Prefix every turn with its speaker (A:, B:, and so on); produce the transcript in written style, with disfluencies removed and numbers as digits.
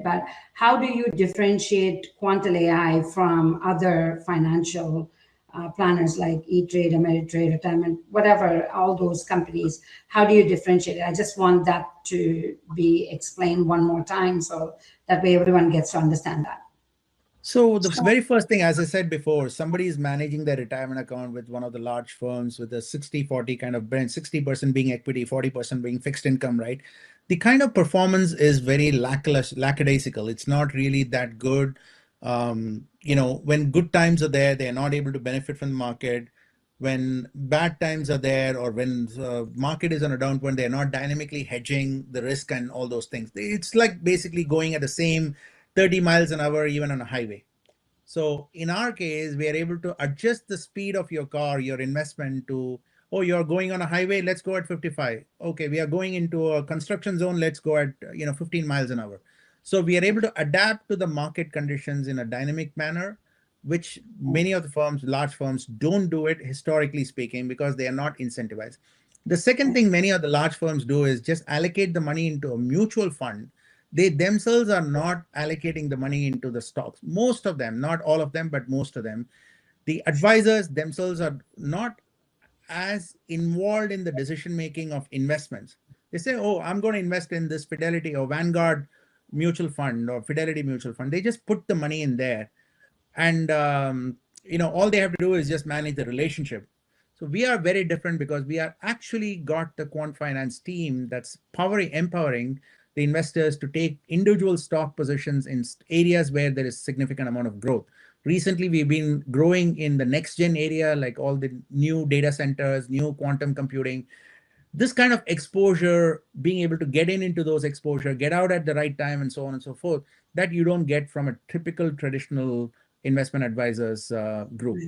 A: but how do you differentiate Quantel AI from other financial planners like E-Trade, Ameritrade, Retirement, whatever, all those companies? How do you differentiate it? I just want that to be explained one more time so that way everyone gets to understand that.
B: So the very first thing, as I said before, somebody is managing their retirement account with one of the large firms with a 60-40 kind of blend, 60% being equity, 40% being fixed income, right? The kind of performance is very lackadaisical. It's not really that good. When good times are there, they're not able to benefit from the market. When bad times are there, or when the market is on a downturn, they're not dynamically hedging the risk and all those things. It's like basically going at the same 30 miles an hour, even on a highway. So in our case, we are able to adjust the speed of your car, your investment to, oh, you're going on a highway, let's go at 55. Okay, we are going into a construction zone, let's go at 15 miles an hour. So we are able to adapt to the market conditions in a dynamic manner, which many of the firms, large firms, don't do it, historically speaking, because they are not incentivized. The second thing many of the large firms do is just allocate the money into a mutual fund. They themselves are not allocating the money into the stocks. Most of them, not all of them, but most of them, the advisors themselves are not as involved in the decision making of investments. They say, oh, I'm going to invest in this Fidelity or Vanguard mutual fund or Fidelity mutual fund. They just put the money in there. And all they have to do is just manage the relationship. So we are very different because we are actually got the quant finance team that's empowering the investors to take individual stock positions in areas where there is significant amount of growth. Recently, we've been growing in the next gen area, like all the new data centers, new quantum computing. This kind of exposure, being able to get into those exposure, get out at the right time, and so on and so forth, that you don't get from a typical traditional investment advisors group.